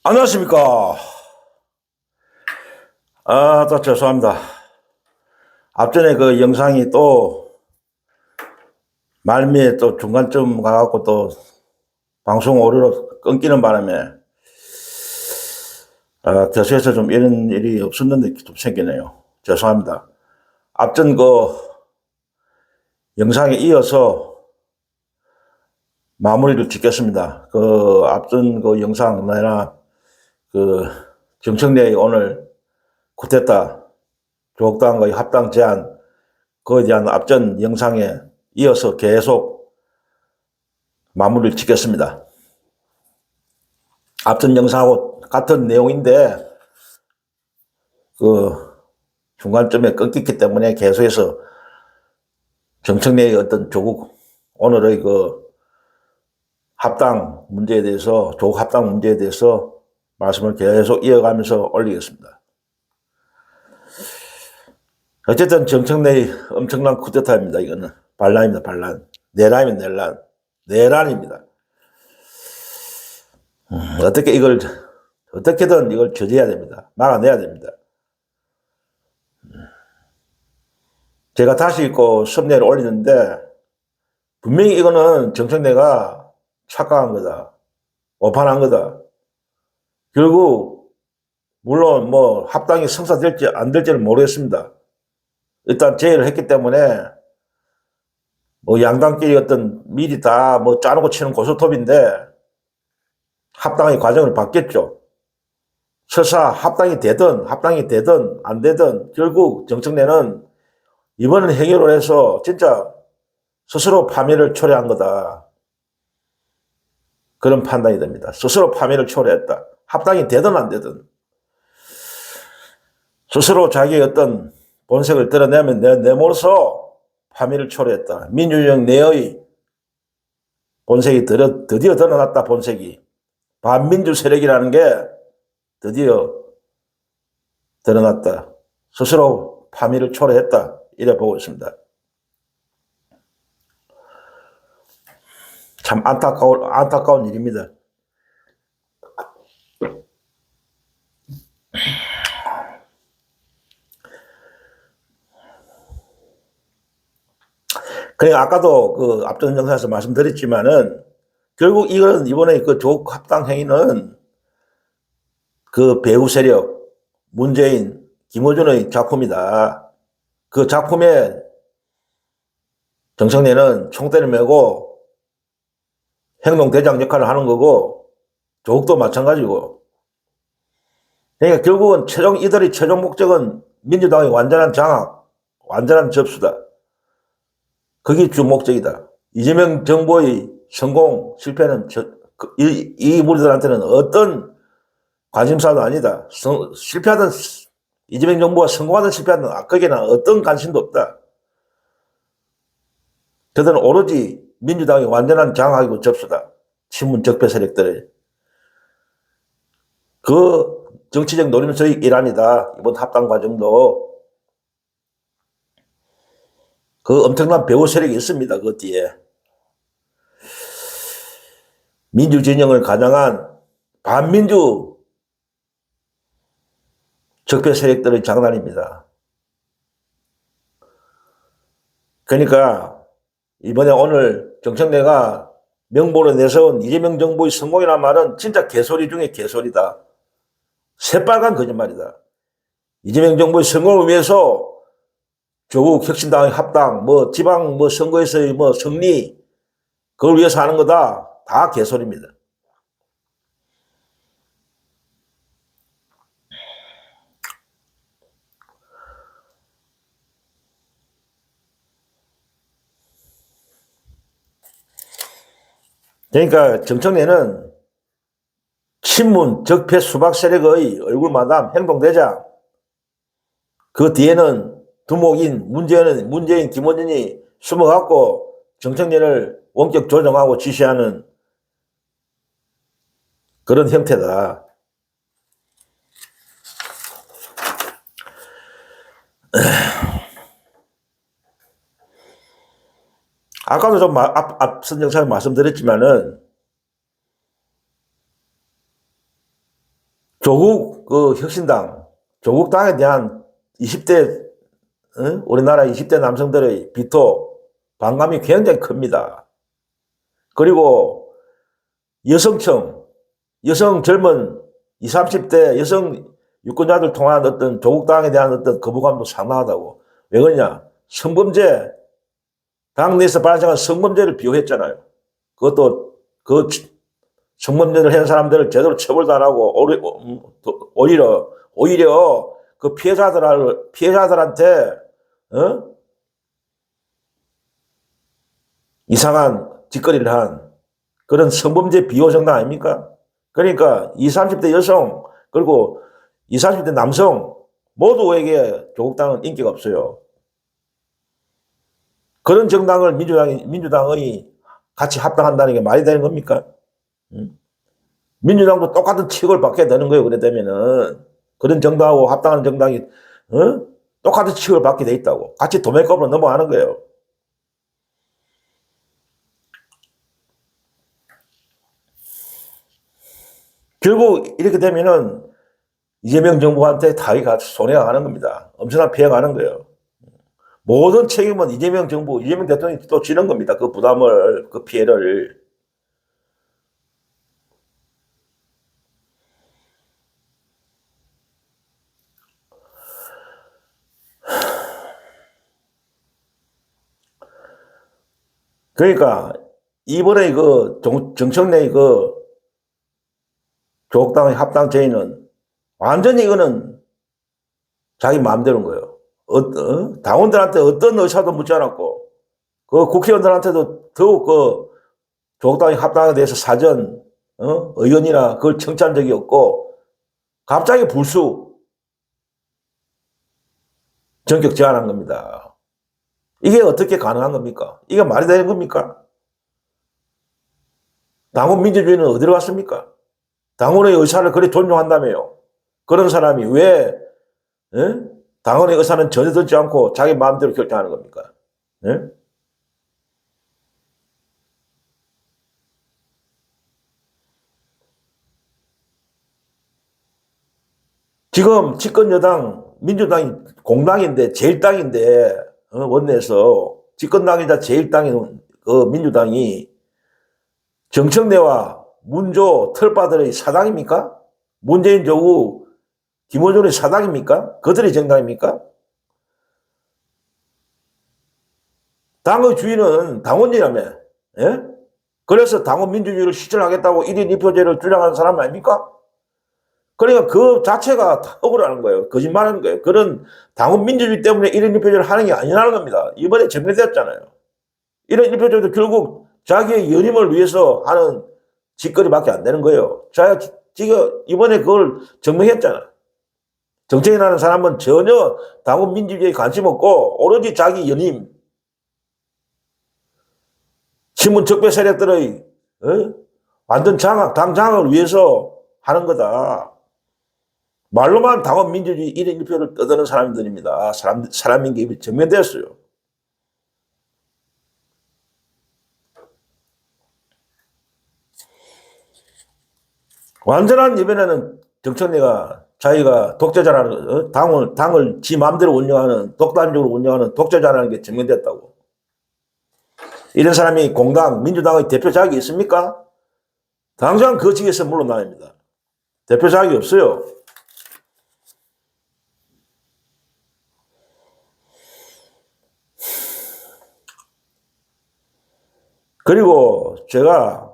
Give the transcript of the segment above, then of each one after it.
안녕하십니까. 또 죄송합니다. 앞전에 그 영상이 또 말미에 또 중간쯤 가갖고 또 방송 오류로 끊기는 바람에 교수에서 좀 이런 일이 없었는데 좀 생기네요. 죄송합니다. 앞전 그 영상에 이어서 마무리를 짓겠습니다. 그 앞전 그 영상 내나 그 정청래의 오늘 쿠데타 조국당의 합당 제안 그에 대한 앞전 영상에 이어서 계속 마무리를 짓겠습니다. 앞전 영상하고 같은 내용인데 그 중간쯤에 끊겼기 때문에 계속해서 정청래의 어떤 조국 오늘의 그 합당 문제에 대해서 조국 합당 문제에 대해서 말씀을 계속 이어가면서 올리겠습니다. 어쨌든 정청래의 엄청난 쿠데타입니다. 이거는 반란입니다. 반란. 내란입니다. 내란. 내란입니다. 어떻게든 이걸 저지해야 됩니다. 막아내야 됩니다. 제가 다시 읽고 썸네일을 올리는데 분명히 이거는 정청래가 착각한 거다. 오판한 거다. 결국 물론 뭐 합당이 성사될지 안 될지는 모르겠습니다. 일단 제의를 했기 때문에 뭐 양당끼리 어떤 미리 다 뭐 짜놓고 치는 고스톱인데 합당의 과정을 받겠죠. 설사 합당이 되든 안 되든 결국 정청래는 이번 행위로 해서 진짜 스스로 파멸을 초래한 거다. 그런 판단이 됩니다. 스스로 파멸을 초래했다. 합당이 되든 안 되든 스스로 자기의 어떤 본색을 드러내면 내몰아서 파멸을 초래했다. 민주주의 내의 본색이 드디어 드러났다. 본색이. 반민주 세력이라는 게 드디어 드러났다. 스스로 파멸을 초래했다. 이래 보고 있습니다. 참 안타까운 일입니다. 그래 아까도 그 앞전 영상에서 말씀드렸지만은 결국 이건 이번에 그 조국 합당 행위는 그 배후 세력 문재인 김어준의 작품이다. 그 작품에 정청래는 총대를 메고 행동대장 역할을 하는 거고 조국도 마찬가지고. 그러니까 결국은 이들의 최종 목적은 민주당의 완전한 장악, 완전한 접수다. 그게 주 목적이다. 이재명 정부의 성공, 실패는 이 무리들한테는 어떤 관심사도 아니다. 실패하든 이재명 정부가 성공하든 실패하든 거기에는 어떤 관심도 없다. 그들은 오로지 민주당의 완전한 장악이고 접수다. 친문 적폐 세력들의. 그 정치적 노림수의 일환이다. 이번 합당 과정도. 그 엄청난 배후 세력이 있습니다. 그 뒤에. 민주 진영을 가장한 반민주 적폐 세력들의 장난입니다. 그러니까 이번에 오늘 정청래가 명분을 내세운 이재명 정부의 성공이라는 말은 진짜 개소리 중에 개소리다. 새빨간 거짓말이다. 이재명 정부의 성공을 위해서 조국 혁신당의 합당, 뭐 지방 뭐 선거에서의 뭐 승리, 그걸 위해서 하는 거다. 다 개소리입니다. 그러니까 정청래는 친문 적폐 수박 세력의 얼굴마담 행동대장, 그 뒤에는 두목인 문재인 김어준이 숨어갖고 정청래를 원격 조정하고 지시하는 그런 형태다. 아까도 좀 앞선 영상에 말씀드렸지만은 조국 그 혁신당, 조국당에 대한 20대 우리나라 20대 남성들의 비토 반감이 굉장히 큽니다. 그리고 여성층, 여성 젊은 20, 30대 여성 유권자들 통한 어떤 조국당에 대한 어떤 거부감도 상당하다고. 왜 그러냐? 성범죄, 당내에서 발생한 성범죄를 비호했잖아요. 그것도 그 성범죄를 한 사람들을 제대로 처벌도 안 하고 오히려 그 피해자들한테 이상한 짓거리를 한 그런 성범죄 비호 정당 아닙니까? 그러니까 20, 30대 여성 그리고 20, 30대 남성 모두에게 조국당은 인기가 없어요. 그런 정당을 민주당의 같이 합당한다는 게 말이 되는 겁니까? 민주당도 똑같은 취급을 받게 되는 거예요. 그래 되면은 그런 정당하고 합당한 정당이 똑같은 취급을 받게 돼 있다고. 같이 도매급으로 넘어가는 거예요. 결국 이렇게 되면은 이재명 정부한테 다이가 손해가 가는 겁니다. 엄청난 피해가 가는 거예요. 모든 책임은 이재명 정부, 이재명 대통령이 또 지는 겁니다. 그 부담을, 그 피해를. 그러니까 이번에 그 정청래의 그 조국당의 합당 제의는 완전히 이거는 자기 마음대로인 거예요. 당원들한테 어떤 의사도 묻지 않았고, 그 국회의원들한테도 더욱 그 조국당의 합당에 대해서 사전, 의원이나 그걸 청취한 적이 없고, 갑자기 불수 전격 제안한 겁니다. 이게 어떻게 가능한 겁니까? 이게 말이 되는 겁니까? 당원 민주주의는 어디로 갔습니까? 당원의 의사를 그리 존중한다며요. 그런 사람이 왜 당원의 의사는 전혀 듣지 않고 자기 마음대로 결정하는 겁니까? 예? 지금 집권 여당 민주당이 공당인데 제1당인데 원내에서 집권당이자 제1당인 그 민주당이 정청래와 문조 털빠들의 사당입니까? 문재인 조국 김어준의 사당입니까? 그들의 정당입니까? 당의 주인은 당원이라며. 예? 그래서 당원 민주주의를 실천하겠다고 1인 2표제를 주장하는 사람 아닙니까? 그러니까 그 자체가 다 억울하는 거예요. 거짓말하는 거예요. 그런 당원 민주주의 때문에 1인 2표제를 하는 게 아니라는 겁니다. 이번에 증명되었잖아요. 1인 2표제도 결국 자기의 연임을 위해서 하는 짓거리밖에 안 되는 거예요. 지금 이번에 그걸 증명했잖아. 정책이라는 사람은 전혀 당원 민주주의에 관심 없고 오로지 자기 연임, 신문 적폐 세력들의 완전 장악, 당 장악을 위해서 하는 거다. 말로만 당원 민주주의 1인 1표를 떠드는 사람들입니다. 사람인 게 증명되었어요. 완전한 이번에는 정청래가 자기가 독재자라는 당을 지 마음대로 운영하는 독단적으로 운영하는 독재자라는 게 증명됐다고. 이런 사람이 공당 민주당의 대표 자격이 있습니까? 당장 그 직에서 물러나야 합니다. 대표 자격이 없어요. 그리고 제가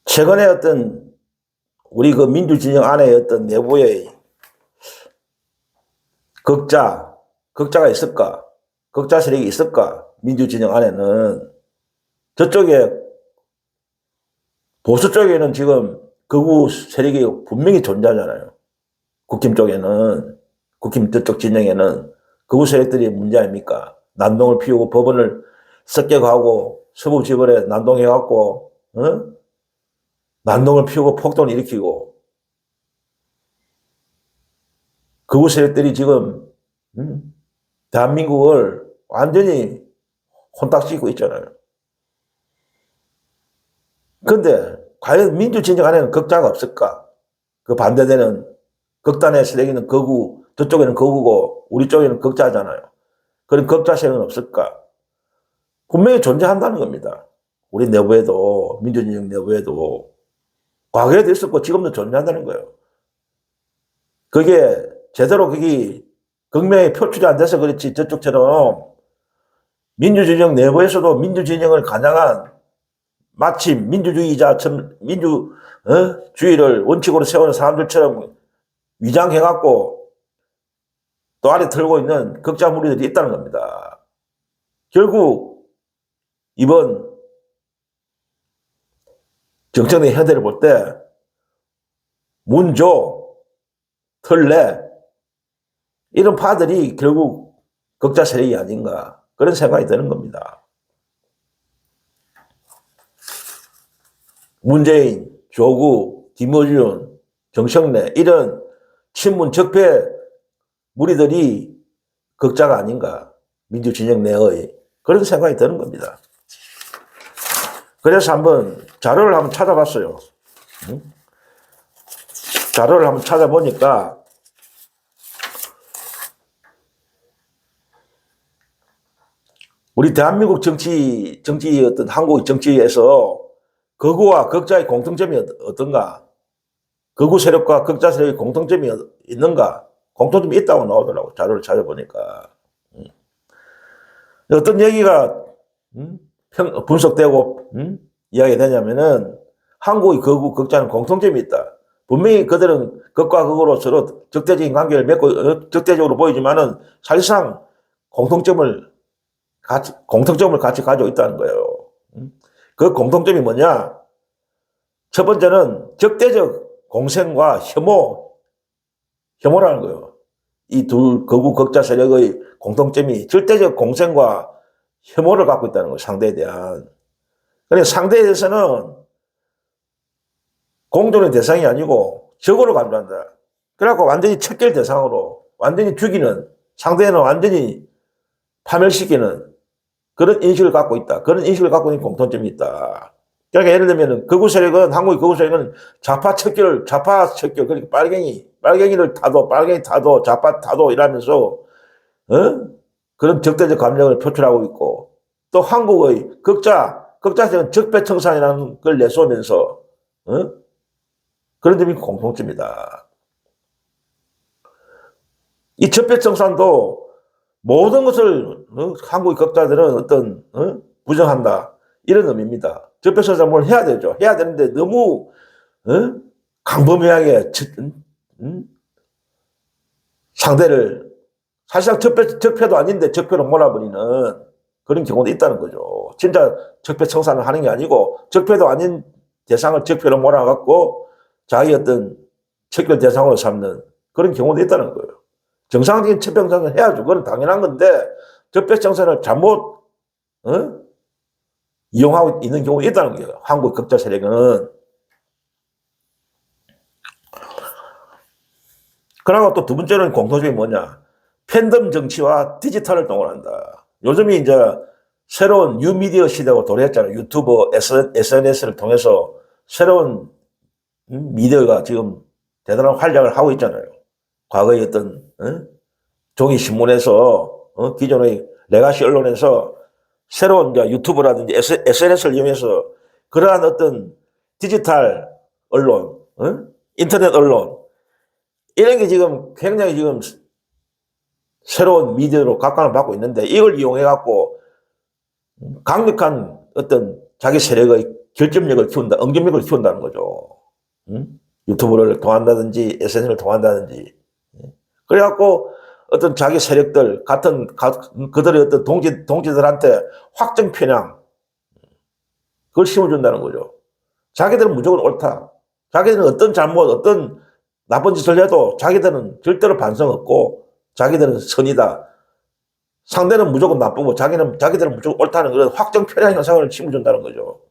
최근에 어떤 우리 그 민주진영 안에 어떤 내부의 극자가 있을까? 극자 세력이 있을까? 민주진영 안에는 저쪽에 보수 쪽에는 지금 극우 세력이 분명히 존재하잖아요. 국힘 쪽에는, 국힘 저쪽 진영에는 극우 세력들이 문제 아닙니까? 난동을 피우고 법원을 습격하고 서부지검에 난동해갖고 난동을 피우고 폭동을 일으키고 극우 세력들이 지금 대한민국을 완전히 혼탁시키고 있잖아요. 근데 과연 민주진영 안에는 극자가 없을까? 그 반대되는 극단의 세력에는 거구, 저쪽에는 거구고 우리 쪽에는 극자잖아요. 그런 극자 세력은 없을까? 분명히 존재한다는 겁니다. 우리 내부에도, 민주진영 내부에도 과거에도 있었고 지금도 존재한다는 거예요. 그게 제대로 그게 극명히 표출이 안 돼서 그렇지 저쪽처럼 민주진영 내부에서도 민주진영을 가장한 마침 민주주의자처럼 민주주의를 원칙으로 세우는 사람들처럼 위장해갖고 또 아래 틀고 있는 극자 무리들이 있다는 겁니다. 결국 이번 정청래 현대를 볼 때 문조, 털레 이런 파들이 결국 극자 세력이 아닌가 그런 생각이 드는 겁니다. 문재인, 조국, 김어준, 정청래 이런 친문 적폐 무리들이 극자가 아닌가 민주진영 내의 그런 생각이 드는 겁니다. 그래서 한번 자료를 한번 찾아봤어요. 자료를 한번 찾아보니까 우리 대한민국 정치 어떤 한국 정치에서 거구와 극자의 공통점이 어떤가? 거구 세력과 극자 세력의 공통점이 있는가? 공통점이 있다고 나오더라고. 자료를 찾아보니까. 어떤 얘기가 분석되고 이야기가 되냐면은 한국의 거구 극자는 공통점이 있다. 분명히 그들은 극과 극으로 서로 적대적인 관계를 맺고 적대적으로 보이지만은 사실상 공통점을 같이 가지고 있다는 거예요. 그 공통점이 뭐냐? 첫 번째는 적대적 공생과 혐오라는 거예요. 이 둘 거구 극자 세력의 공통점이 절대적 공생과 혐오를 갖고 있다는 거예요. 상대에 대한. 그러니까 상대에 대해서는 공존의 대상이 아니고 적으로 간주한다. 그래갖고 완전히 척결 대상으로 완전히 죽이는 상대는 완전히 파멸시키는 그런 인식을 갖고 있다. 그런 인식을 갖고 있는 공통점이 있다. 그러니까 예를 들면 거구 세력은 한국의 거구 세력은 좌파 척결, 그러니까 빨갱이를 타도 좌파 타도 이러면서 그런 적대적 감정을 표출하고 있고 또 한국의 극자 세력은 적폐청산이라는 걸 내세우면서 그런 점이 공통점이다. 이 적폐청산도 모든 것을 한국의 극자들은 어떤 부정한다 이런 의미입니다. 적폐청산 뭘 해야 되죠. 해야 되는데 너무 강범위하게 상대를 사실상 적폐도 아닌데 적폐로 몰아버리는 그런 경우도 있다는 거죠. 진짜 적폐청산을 하는 게 아니고 적폐도 아닌 대상을 적폐로 몰아갖고 자기 어떤 척결 대상으로 삼는 그런 경우도 있다는 거예요. 정상적인 적폐청산을 해야죠. 그건 당연한 건데 적폐청산을 잘못 이용하고 있는 경우가 있다는 거예요. 한국 극자 세력은. 그리고 또 두 번째는 공통점이 뭐냐? 팬덤 정치와 디지털을 동원한다. 요즘이 이제 새로운 뉴미디어 시대가 도래했잖아요. 유튜브, SNS를 통해서 새로운 미디어가 지금 대단한 활약을 하고 있잖아요. 과거의 어떤 종이 신문에서 기존의 레가시 언론에서 새로운 이제 유튜브라든지 SNS를 이용해서 그러한 어떤 디지털 언론, 인터넷 언론 이런 게 지금 굉장히 지금 새로운 미디어로 각광을 받고 있는데 이걸 이용해 갖고 강력한 어떤 자기 세력의 결집력을 키운다, 응집력을 키운다는 거죠. 유튜브를 통한다든지 SNS를 통한다든지. 그래갖고 어떤 자기 세력들 그들의 어떤 동지들한테 확정 편향 그걸 심어준다는 거죠. 자기들은 무조건 옳다. 자기들은 어떤 잘못, 어떤 나쁜 짓을 해도 자기들은 절대로 반성 없고 자기들은 선이다. 상대는 무조건 나쁘고 자기들은 무조건 옳다는 그런 확정 편향 현상을 심어준다는 거죠.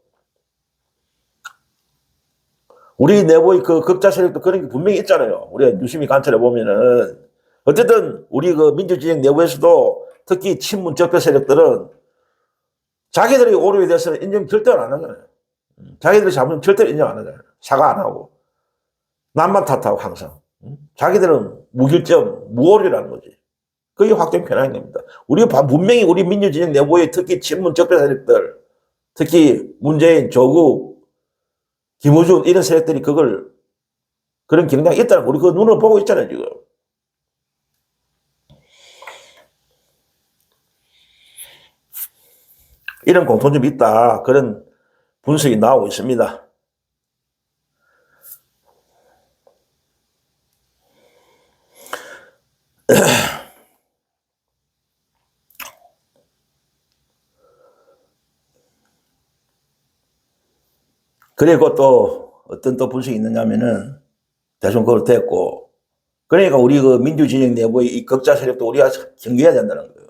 우리 내부의 그 극자 세력도 그런 게 분명히 있잖아요. 우리가 유심히 관찰해 보면은 어쨌든 우리 그 민주진영 내부에서도 특히 친문 적폐 세력들은 자기들의 오류에 대해서는 인정 절대 안 하잖아요. 자기들이 잘못은 절대로 인정 안 하잖아요. 사과 안 하고. 남만 탓하고 항상. 자기들은 무결점, 무오리라는 거지. 그게 확정 편향인 겁니다. 우리가 분명히 우리 민주진영 내부에 특히 친문 적폐 세력들, 특히 문재인, 조국, 김어준 이런 세력들이 그런 경향이 있다는 거 우리 그 눈으로 보고 있잖아요, 지금. 이런 공통점이 있다. 그런 분석이 나오고 있습니다. 그리고 또 어떤 또 분석이 있느냐면은 대충 그걸 됐고, 그러니까 우리 그 민주진영 내부의 이 극자 세력도 우리가 경계해야 된다는 거예요.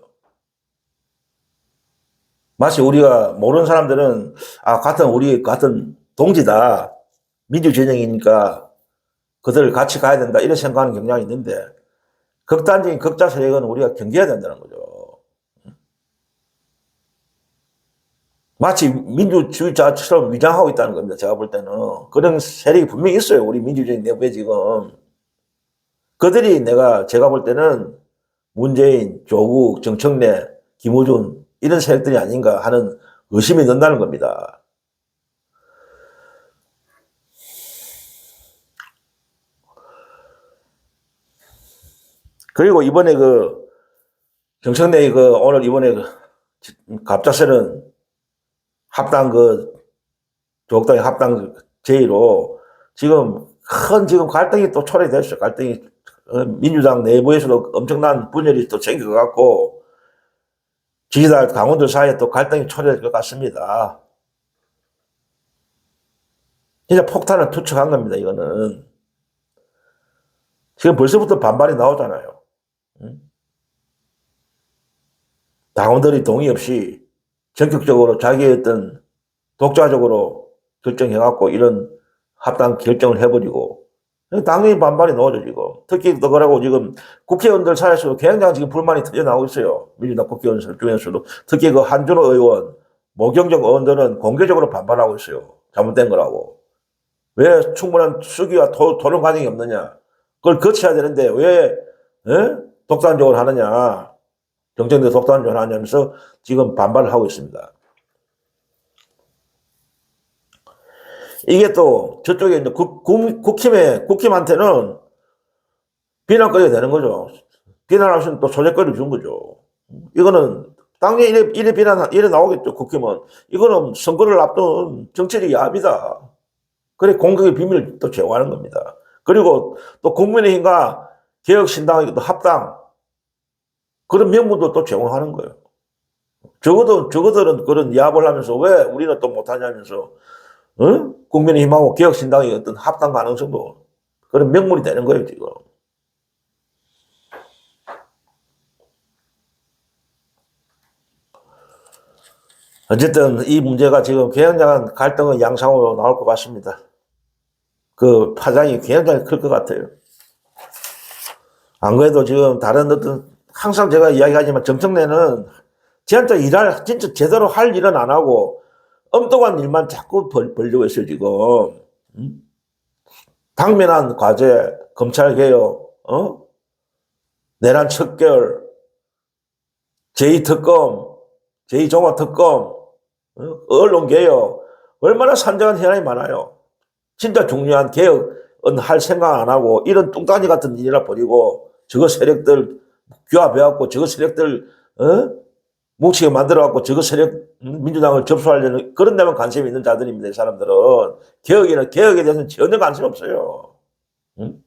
마치 우리가 모르는 사람들은 우리 같은 동지다. 민주진영이니까 그들 같이 가야 된다. 이런 생각하는 경향이 있는데 극단적인 극자 세력은 우리가 경계해야 된다는 거죠. 마치 민주주의자처럼 위장하고 있다는 겁니다. 제가 볼 때는. 그런 세력이 분명히 있어요. 우리 민주주의 내부에 지금. 제가 볼 때는 문재인, 조국, 정청래, 김어준 이런 세력들이 아닌가 하는 의심이 든다는 겁니다. 그리고 이번에 정청래 오늘 이번에 갑작스런 합당 조국당의 합당 제의로 지금 지금 갈등이 또 초래됐어요. 민주당 내부에서도 엄청난 분열이 또 생겨갖고 지지자 당원들 사이에 또 갈등이 초래될 것 같습니다. 진짜 폭탄을 투척한 겁니다, 이거는. 지금 벌써부터 반발이 나오잖아요. 당원들이 동의 없이 전격적으로 자기의 어떤 독자적으로 결정해갖고 이런 합당 결정을 해버리고 당연히 반발이 나오죠, 지금. 특히 또 그러고 지금 국회의원들 사이에서도 굉장히 지금 불만이 터져나오고 있어요. 민주당 국회의원들 중에서도. 특히 한준호 의원, 모경정 의원들은 공개적으로 반발하고 있어요. 잘못된 거라고. 왜 충분한 수기와 토론 과정이 없느냐. 그걸 거쳐야 되는데 왜 독단적으로 하느냐. 정책도 독단적으로 하냐면서 지금 반발을 하고 있습니다. 이게 또 저쪽에 이제 국힘한테는 비난거리가 되는 거죠. 비난할 수 있는 또 소재거리를 준 거죠. 이거는 당연히 이래 나오겠죠, 국힘은. 이거는 선거를 앞둔 정치적 야합이다. 그래 공격의 비밀을 또 제공하는 겁니다. 그리고 또 국민의힘과 개혁신당의 또 합당 그런 명분도 또 제공하는 거예요. 저거들은 그런 야합을 하면서 왜 우리는 또 못하냐면서 국민의힘하고 개혁신당의 어떤 합당 가능성도 그런 명분이 되는 거예요, 지금. 어쨌든 이 문제가 지금 굉장한 갈등의 양상으로 나올 것 같습니다. 그 파장이 굉장히 클 것 같아요. 안 그래도 지금 다른 항상 제가 이야기하지만 정청래는 진짜 진짜 제대로 할 일은 안 하고 엉뚱한 일만 자꾸 벌려고 했어요, 지금. 당면한 과제, 검찰개혁, 내란 척결, 제2특검, 제2종합특검, 언론개혁, 얼마나 산정한 현안이 많아요. 진짜 중요한 개혁은 할 생각 안 하고 이런 뚱딴지 같은 일이나 버리고 저거 세력들 규합해갖고 저거 세력들 뭉치게 만들어갖고 저거 세력 민주당을 접수하려는 그런 데만 관심이 있는 자들입니다. 이 사람들은. 개혁에 대해서는 전혀 관심 없어요. 응?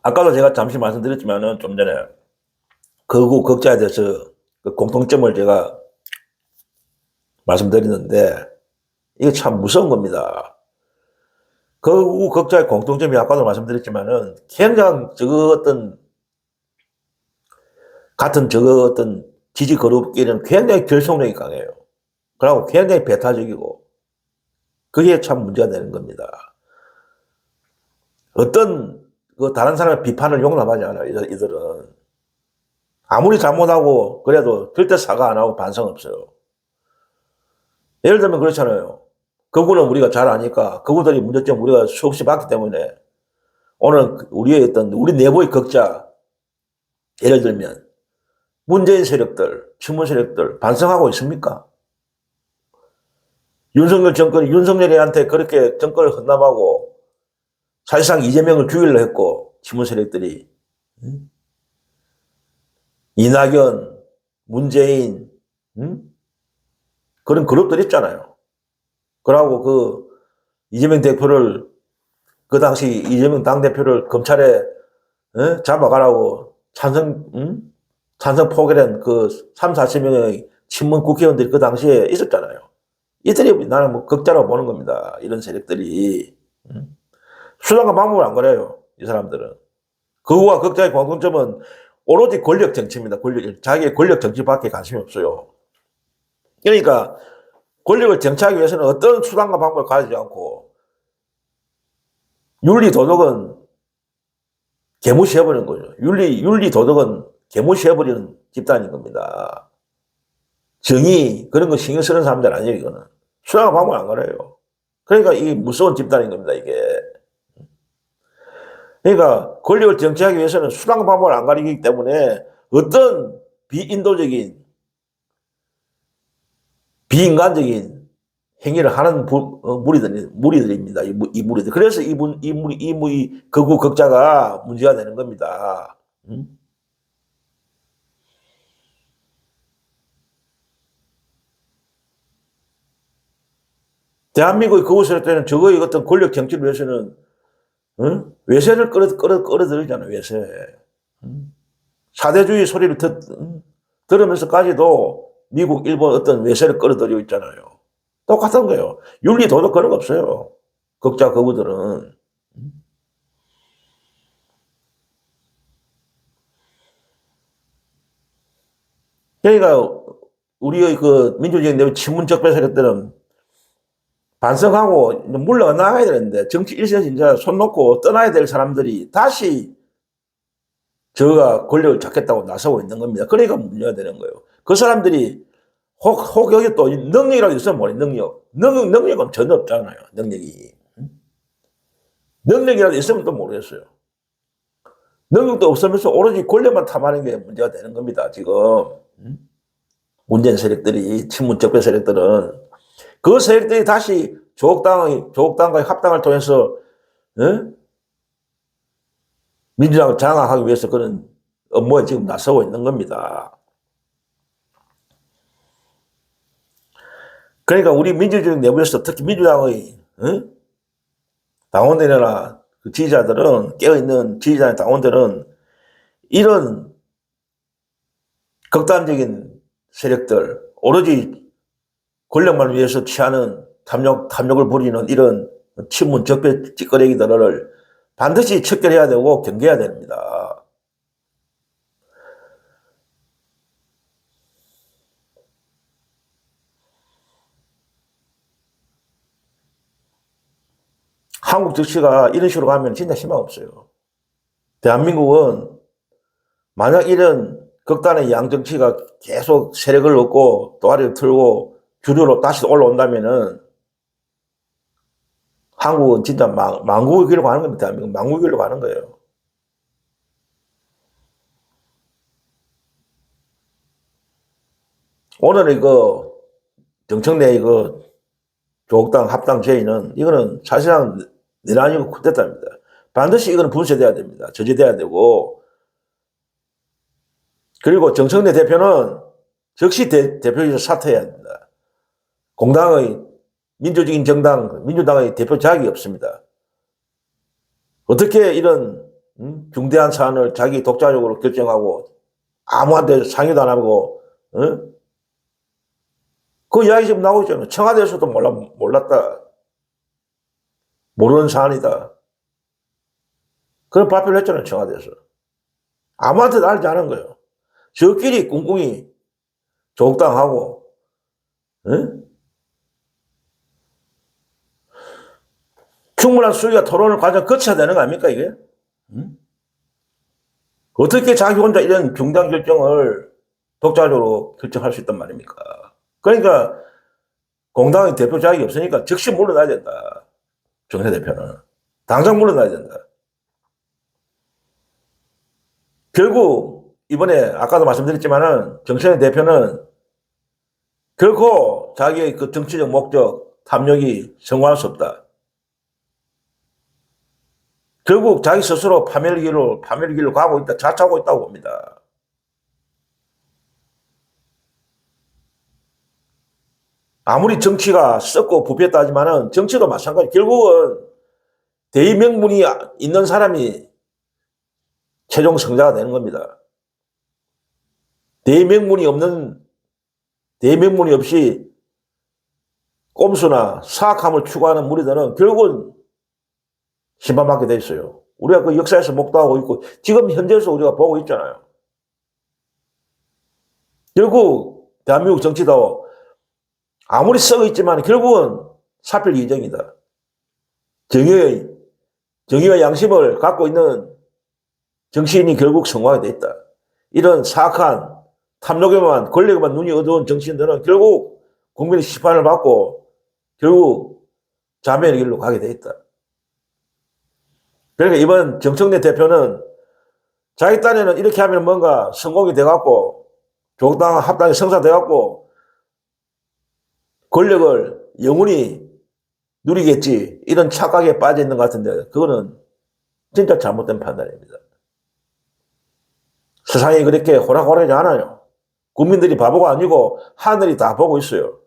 아까도 제가 잠시 말씀드렸지만은 좀 전에 거구 극자에 대해서 그 공통점을 제가 말씀드리는데 이게 참 무서운 겁니다. 그 극자의 공통점이 아까도 말씀드렸지만은 굉장히 저거 어떤 같은 저거 어떤 지지 거룩끼리는 굉장히 결속력이 강해요. 그리고 굉장히 배타적이고 그게 참 문제가 되는 겁니다. 어떤 그 다른 사람의 비판을 용납하지 않아요. 이들은 아무리 잘못하고 그래도 절대 사과 안 하고 반성 없어요. 예를 들면 그렇잖아요. 그분은 우리가 잘 아니까 그분들이 문제점 우리가 수없이 봤기 때문에 오늘 우리의 어떤 우리 내부의 극자 예를 들면 문재인 세력들, 친문 세력들 반성하고 있습니까? 윤석열 정권이 윤석열이한테 그렇게 정권을 헌납하고 사실상 이재명을 죽이려 했고 친문 세력들이 이낙연, 문재인 그런 그룹들 있잖아요. 그러고 그 이재명 대표를 그 당시 이재명 당대표를 검찰에 잡아가라고 찬성 포기한 그 3, 40명의 친문 국회의원들이 그 당시에 있었잖아요. 이들이 나는 뭐 극자라고 보는 겁니다. 이런 세력들이. 수단과 방법을 안 그래요. 이 사람들은. 그거와 극자의 공통점은 오로지 권력 정치입니다. 자기의 권력 정치밖에 관심이 없어요. 그러니까 권력을 정치하기 위해서는 어떤 수단과 방법을 가지지 않고 윤리 도덕은 개무시해버리는 거죠. 윤리 도덕은 개무시해버리는 집단인 겁니다. 정의 그런 거 신경 쓰는 사람들 아니에요. 이거는 수단과 방법을 안 가려요. 그러니까 이 무서운 집단인 겁니다. 이게. 그러니까 권력을 정치하기 위해서는 수단과 방법을 안 가리기 때문에 어떤 비인도적인 비인간적인 행위를 하는 무리들입니다. 이 무리들. 그래서 이 극우 극자가 문제가 되는 겁니다. 대한민국의 극우 세력들은 저거의 어떤 권력 정치를 위해서는 외세를 끌어들이잖아요. 외세. 사대주의 소리를 들으면서까지도 미국, 일본 어떤 외세를 끌어들이고 있잖아요. 똑같은 거예요. 윤리, 도덕 그런 거 없어요. 극자, 극우들은. 그러니까 우리의 그 민주주의 내부 친문 적폐 세력들은 반성하고 물러나가야 되는데 정치 일선에서 이제 손 놓고 떠나야 될 사람들이 다시 저가 권력을 잡겠다고 나서고 있는 겁니다. 그러니까 문제가 되는 거예요. 그 사람들이 혹 여기 또 능력이라고 있으면 뭐래, 능력은 전혀 없잖아요. 능력이라도 있으면 또 모르겠어요. 능력도 없으면서 오로지 권력만 탐하는 게 문제가 되는 겁니다. 지금 문재인 세력들이 친문 적폐 세력들은 그 세력들이 다시 조국당과의 합당을 통해서 민주당을 장악하기 위해서 그런 업무에 지금 나서고 있는 겁니다. 그러니까 우리 민주주의 내부에서 특히 민주당의 당원들이나 그 지지자들은 깨어있는 지지자의 당원들은 이런 극단적인 세력들 오로지 권력만 위해서 취하는 탐욕을 부리는 이런 친문 적폐 찌꺼레기들을 반드시 척결해야 되고 경계해야 됩니다. 한국 정치가 이런 식으로 가면 진짜 희망 없어요. 대한민국은 만약 이런 극단의 양정치가 계속 세력을 얻고 또아리를 틀고 주류로 다시 올라온다면은 한국은 진짜 망국의 길로 가는 겁니다. 대한민국 망국의 길로 가는 거예요. 오늘 이거 정청래 이거 조국당 합당 제의는 이거는 사실상 내란이고 쿠데타입니다. 반드시 이거는 분쇄돼야 됩니다. 저지돼야 되고 그리고 정청래 대표는 즉시 대표에서 사퇴해야 합니다. 공당의 민주적인 정당 민주당의 대표 자격이 없습니다. 어떻게 이런 중대한 사안을 자기 독자적으로 결정하고 아무한테 상의도 안 하고 그 이야기 지금 나오고 있잖아요. 청와대에서도 몰랐다. 모르는 사안이다. 그런 발표를 했잖아요, 청와대에서. 아무한테도 알지 않은 거예요. 저끼리 꿍꿍이 조국당하고, 응? 충분한 수위와 토론을 과정 거쳐야 되는 거 아닙니까, 이게? 응? 어떻게 자기 혼자 이런 중단 결정을 독자적으로 결정할 수 있단 말입니까? 그러니까 공당의 대표 자격이 없으니까 즉시 물러나야 된다. 정세 대표는. 당장 물러나야 된다. 결국 이번에 아까도 말씀드렸지만은 정세현 대표는 결코 자기의 그 정치적 목적, 탐욕이 성공할 수 없다. 결국 자기 스스로 파멸의 길로 가고 있다, 자초하고 있다고 봅니다. 아무리 정치가 썩고 부패했다 하지만은 정치도 마찬가지. 결국은 대의 명분이 있는 사람이 최종 승자가 되는 겁니다. 대의 명분이 없이 꼼수나 사악함을 추구하는 무리들은 결국은 심판받게 돼 있어요. 우리가 그 역사에서 목도하고 있고 지금 현재에서 우리가 보고 있잖아요. 결국 대한민국 정치도 아무리 썩어 있지만 결국은 사필 예정이다. 정의와 양심을 갖고 있는 정치인이 결국 성공하게 돼 있다. 이런 사악한 탐욕에만 권력에만 눈이 어두운 정치인들은 결국 국민의 심판을 받고 결국 자멸의 길로 가게 돼 있다. 그러니까 이번 정청래 대표는 자기 딴에는 이렇게 하면 뭔가 성공이 돼갖고 조국당 합당이 성사돼갖고 권력을 영원히 누리겠지 이런 착각에 빠져 있는 것 같은데 그거는 진짜 잘못된 판단입니다. 세상이 그렇게 호락호락하지 않아요. 국민들이 바보가 아니고 하늘이 다 보고 있어요.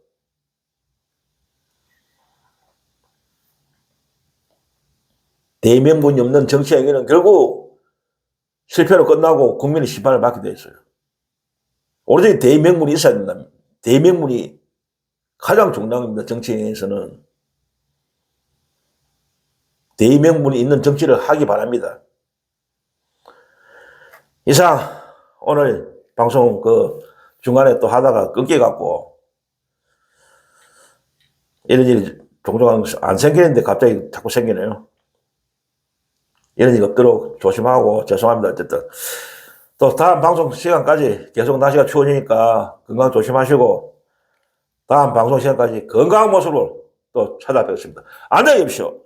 대의명분이 없는 정치 행위는 결국 실패로 끝나고 국민의 심판을 받게 돼 있어요. 오로지 대의명분이 있어야 된다. 대의명분이 가장 중요합니다. 정치 행위에서는. 대의명분이 있는 정치를 하기 바랍니다. 이상 오늘 방송 그 중간에 또 하다가 끊겨갖고 이런 일이 종종 안 생기는데 갑자기 자꾸 생기네요. 이런 일 없도록 조심하고 죄송합니다. 어쨌든 또 다음 방송 시간까지 계속 날씨가 추워지니까 건강 조심하시고 다음 방송 시간까지 건강한 모습으로 또 찾아뵙겠습니다. 안녕히 계십시오.